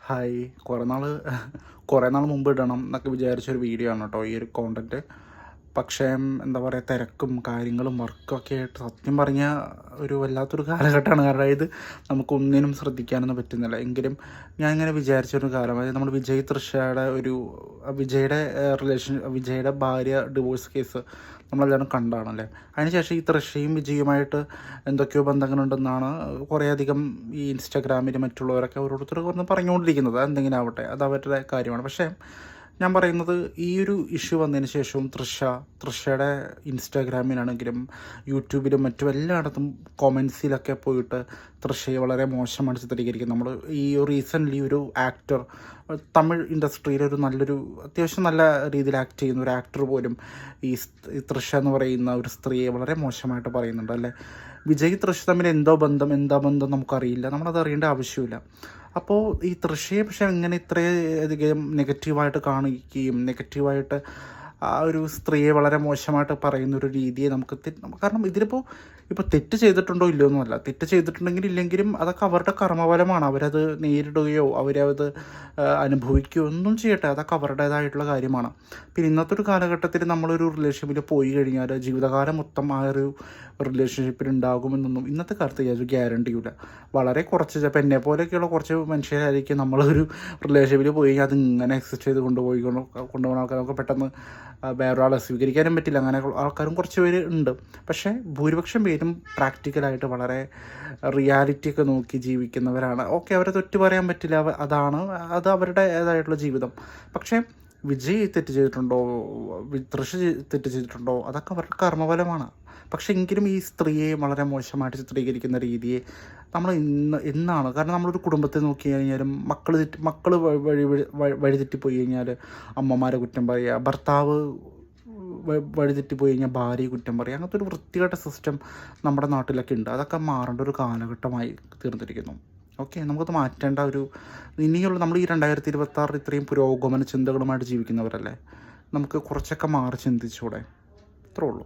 Hi. കുറേ നാൾ മുമ്പ് ഇടണം എന്നൊക്കെ വിചാരിച്ചൊരു വീഡിയോ ആണ് കേട്ടോ ഈ ഒരു കോണ്ടൻറ്റ്. പക്ഷേ എന്താ പറയുക, തിരക്കും കാര്യങ്ങളും വർക്കൊക്കെ ആയിട്ട് സത്യം പറഞ്ഞാൽ ഒരു വല്ലാത്തൊരു കാലഘട്ടമാണ്. കാരണം ഇത് നമുക്കൊന്നിനും ശ്രദ്ധിക്കാനൊന്നും പറ്റുന്നില്ല. എങ്കിലും ഞാൻ ഇങ്ങനെ വിചാരിച്ചൊരു കാലം, അതായത് നമ്മൾ വിജയ് തൃഷയുടെ വിജയുടെ ഭാര്യ ഡിവോഴ്സ് കേസ് നമ്മളെല്ലാവരും കണ്ടാണല്ലേ. അതിനുശേഷം ഈ തൃഷയും വിജയുമായിട്ട് എന്തൊക്കെയോ ബന്ധങ്ങളുണ്ടെന്നാണ് കുറേയധികം ഈ ഇൻസ്റ്റാഗ്രാമിൽ മറ്റുള്ളവരൊക്കെ ഓരോരുത്തർക്ക് വന്ന് പറഞ്ഞുകൊണ്ടിരിക്കുന്നത്. എന്തെങ്കിലും ആവട്ടെ, അത് അവരുടെ കാര്യമാണ്. പക്ഷേ ഞാൻ പറയുന്നത്, ഈ ഒരു ഇഷ്യൂ വന്നതിന് ശേഷവും തൃഷയുടെ ഇൻസ്റ്റാഗ്രാമിലാണെങ്കിലും യൂട്യൂബിലും മറ്റും എല്ലായിടത്തും കൊമൻസിലൊക്കെ പോയിട്ട് തൃഷയെ വളരെ മോശമാണ് ചിത്രീകരിക്കുന്നത്. നമ്മൾ ഈ റീസെൻ്റ്ലി ഒരു ആക്ടർ, തമിഴ് ഇൻഡസ്ട്രിയിലെ ഒരു അത്യാവശ്യം നല്ല രീതിയിൽ ആക്ട് ചെയ്യുന്ന ഒരു ആക്ടർ പോലും ഈ തൃഷ എന്ന് പറയുന്ന ഒരു സ്ത്രീയെ വളരെ മോശമായിട്ട് പറയുന്നുണ്ട് അല്ലേ. വിജയ് തൃഷ തമ്മിൽ എന്താ ബന്ധം നമുക്കറിയില്ല, നമ്മളത് അറിയേണ്ട ആവശ്യമില്ല. അപ്പോൾ ഈ തൃഷയെ പക്ഷേ എങ്ങനെ ഇത്രയധികം നെഗറ്റീവായിട്ട് കാണിക്കുകയും നെഗറ്റീവായിട്ട് ആ ഒരു സ്ത്രീയെ വളരെ മോശമായിട്ട് പറയുന്നൊരു രീതിയെ കാരണം ഇപ്പോൾ തെറ്റ് ചെയ്തിട്ടുണ്ടോ ഇല്ലയോ എന്നല്ല, തെറ്റ് ചെയ്തിട്ടുണ്ടെങ്കിൽ ഇല്ലെങ്കിലും അതൊക്കെ അവരുടെ കർമ്മഫലമാണ്. അവരത് നേരിടുകയോ അവരത് അനുഭവിക്കുകയോ ഒന്നും ചെയ്യട്ടെ, അതൊക്കെ അവരുടേതായിട്ടുള്ള കാര്യമാണ്. പിന്നെ ഇന്നത്തെ ഒരു കാലഘട്ടത്തിൽ നമ്മളൊരു റിലേഷൻഷിപ്പിൽ പോയി കഴിഞ്ഞാൽ ജീവിതകാലം മൊത്തം ആ ഒരു റിലേഷൻഷിപ്പിൽ ഉണ്ടാകുമെന്നൊന്നും ഇന്നത്തെ കാലത്ത് യാതൊരു ഗ്യാരണ്ടിയില്ല. വളരെ കുറച്ച്, ചിലപ്പോൾ എന്നെ പോലെയൊക്കെയുള്ള കുറച്ച് മനുഷ്യരായിരിക്കും നമ്മളൊരു റിലേഷൻഷിപ്പിൽ പോയി കഴിഞ്ഞാൽ അതിങ്ങനെ എക്സിസ്റ്റ് ചെയ്ത് കൊണ്ടുപോകുന്ന ആൾക്കാർ. നമുക്ക് പെട്ടെന്ന് വേറൊരാളെ സ്വീകരിക്കാനും പറ്റില്ല. അങ്ങനെ ആൾക്കാരും കുറച്ച് പേര് ഉണ്ട്. പക്ഷേ ഭൂരിപക്ഷം പേരും പ്രാക്ടിക്കലായിട്ട് വളരെ റിയാലിറ്റിയൊക്കെ നോക്കി ജീവിക്കുന്നവരാണ്. ഓക്കെ, അവരെ തെറ്റ് പറയാൻ പറ്റില്ല, അത് അവരുടേതായിട്ടുള്ള ജീവിതം. പക്ഷേ വിജയ് തെറ്റ് ചെയ്തിട്ടുണ്ടോ, തൃഷ തെറ്റ് ചെയ്തിട്ടുണ്ടോ, അതൊക്കെ അവരുടെ കർമ്മഫലമാണ്. പക്ഷേ എങ്കിലും ഈ സ്ത്രീയെ വളരെ മോശമായിട്ട് ചിത്രീകരിക്കുന്ന രീതിയെ നമ്മൾ എന്നാണ്, കാരണം നമ്മളൊരു കുടുംബത്തെ നോക്കി കഴിഞ്ഞാലും മക്കൾ വഴിതെറ്റിപ്പോയി കഴിഞ്ഞാൽ അമ്മമാരെ കുറ്റം പറയുക, ഭർത്താവ് വഴിതെറ്റിപ്പോയി കഴിഞ്ഞാൽ ഭാര്യയെ കുറ്റം പറയുക, അങ്ങനത്തെ ഒരു വൃത്തികെട്ട സിസ്റ്റം നമ്മുടെ നാട്ടിലൊക്കെ ഉണ്ട്. അതൊക്കെ മാറേണ്ട ഒരു കാലഘട്ടമായി തീർന്നിരിക്കുന്നു. ഓക്കെ, നമുക്കത് മാറ്റേണ്ട ഇനിയുള്ള നമ്മൾ ഈ 2026 ഇത്രയും പുരോഗമന ചിന്തകളുമായിട്ട് ജീവിക്കുന്നവരല്ലേ, നമുക്ക് കുറച്ചൊക്കെ മാറി ചിന്തിച്ചൂടെ? ഇത്രേ ഉള്ളൂ.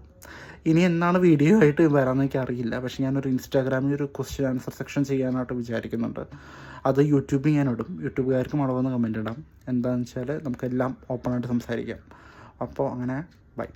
ഇനി എന്നാണ് വീഡിയോ ആയിട്ട് വരാമെന്ന് എനിക്കറിയില്ല. പക്ഷേ ഞാനൊരു ഇൻസ്റ്റാഗ്രാമിൽ ഒരു ക്വസ്റ്റ്യൻ ആൻസർ സെക്ഷൻ ചെയ്യാനായിട്ട് വിചാരിക്കുന്നുണ്ട്. അത് യൂട്യൂബിൽ ഞാൻ ഇടും. യൂട്യൂബുകാർക്ക് മടവെന്ന് കമൻറ്റ് ഇടാം. എന്താണെന്ന് വെച്ചാൽ നമുക്കെല്ലാം ഓപ്പണായിട്ട് സംസാരിക്കാം. അപ്പോൾ അങ്ങനെ ബൈ.